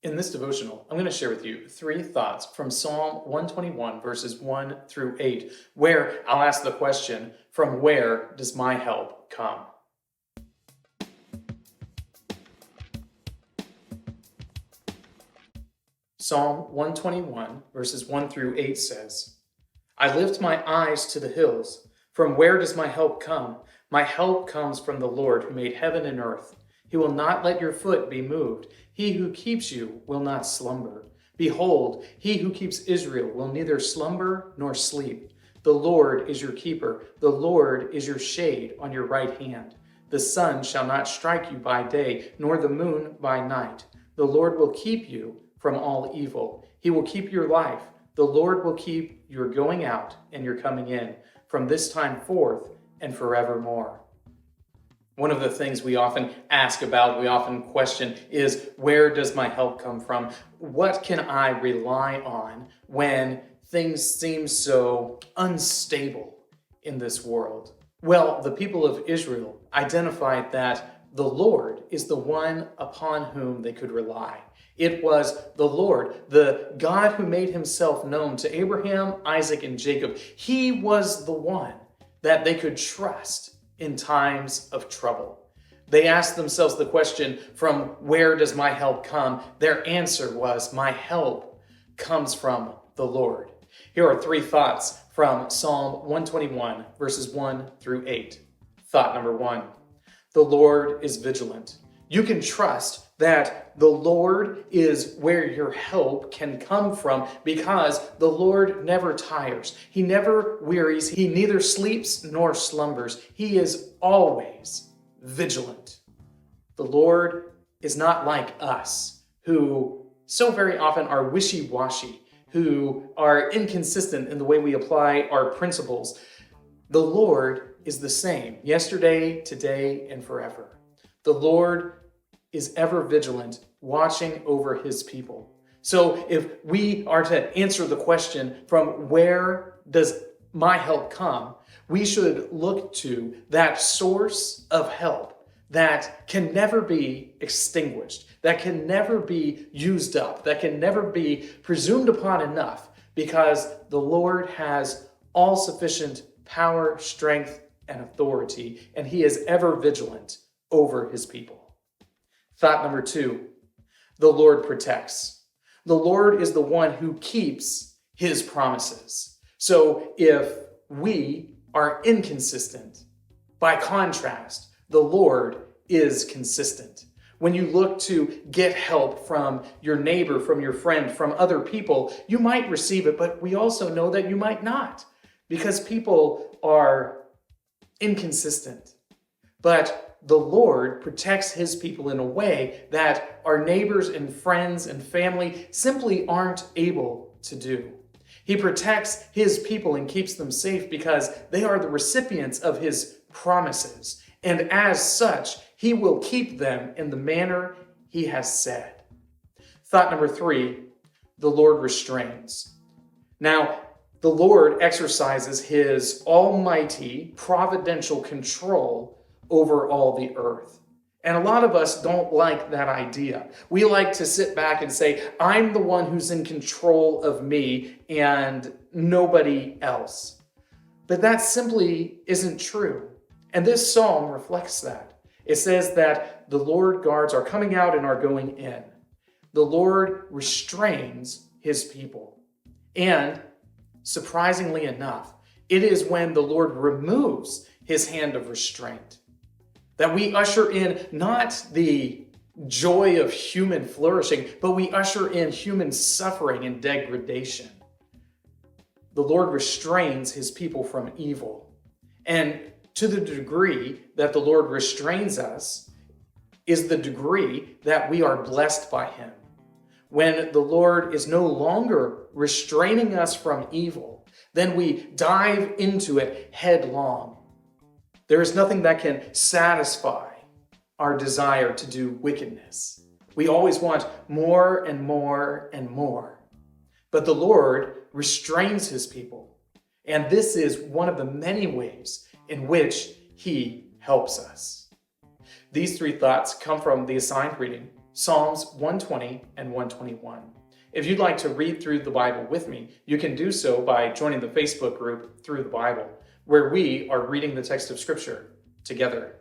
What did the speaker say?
In this devotional, I'm going to share with you 3 thoughts from Psalm 121, verses 1 through 8, where I'll ask the question, from where does my help come? Psalm 121, verses 1 through 8 says, I lift my eyes to the hills. From where does my help come? My help comes from the Lord who made heaven and earth. He will not let your foot be moved. He who keeps you will not slumber. Behold, he who keeps Israel will neither slumber nor sleep. The Lord is your keeper. The Lord is your shade on your right hand. The sun shall not strike you by day, nor the moon by night. The Lord will keep you from all evil. He will keep your life. The Lord will keep your going out and your coming in from this time forth and forevermore. One of the things we often ask about, we often question is, where does my help come from? What can I rely on when things seem so unstable in this world? Well, the people of Israel identified that the Lord is the one upon whom they could rely. It was the Lord, the God who made himself known to Abraham, Isaac, and Jacob. He was the one that they could trust in times of trouble. They asked themselves the question, from where does my help come? Their answer was, my help comes from the Lord. Here are 3 thoughts from Psalm 121, verses 1 through 8. Thought number 1, the Lord is vigilant. You can trust that the Lord is where your help can come from because the Lord never tires. He never wearies. He neither sleeps nor slumbers. He is always vigilant. The Lord is not like us, who so very often are wishy-washy, who are inconsistent in the way we apply our principles. The Lord is the same yesterday, today, and forever. The Lord is ever vigilant, watching over his people. So if we are to answer the question, from where does my help come, we should look to that source of help that can never be extinguished, that can never be used up, that can never be presumed upon enough, because the Lord has all sufficient power, strength, and authority, and he is ever vigilant over his people. Thought number 2, the Lord protects. The Lord is the one who keeps his promises. So if we are inconsistent, by contrast, the Lord is consistent. When you look to get help from your neighbor, from your friend, from other people, you might receive it, but we also know that you might not, because people are inconsistent. But the Lord protects his people in a way that our neighbors and friends and family simply aren't able to do. He protects his people and keeps them safe because they are the recipients of his promises. And as such, he will keep them in the manner he has said. Thought number 3, the Lord restrains. Now, the Lord exercises his almighty providential control over all the earth. And a lot of us don't like that idea. We like to sit back and say, I'm the one who's in control of me and nobody else. But that simply isn't true. And this psalm reflects that. It says that the Lord guards our coming out and our going in. The Lord restrains his people. And surprisingly enough, it is when the Lord removes his hand of restraint that we usher in not the joy of human flourishing, but we usher in human suffering and degradation. The Lord restrains his people from evil. And to the degree that the Lord restrains us is the degree that we are blessed by him. When the Lord is no longer restraining us from evil, then we dive into it headlong. There is nothing that can satisfy our desire to do wickedness. We always want more and more and more. But the Lord restrains his people. And this is one of the many ways in which he helps us. These 3 thoughts come from the assigned reading Psalms 120 and 121. If you'd like to read through the Bible with me, you can do so by joining the Facebook group Through the Bible, where we are reading the text of Scripture together.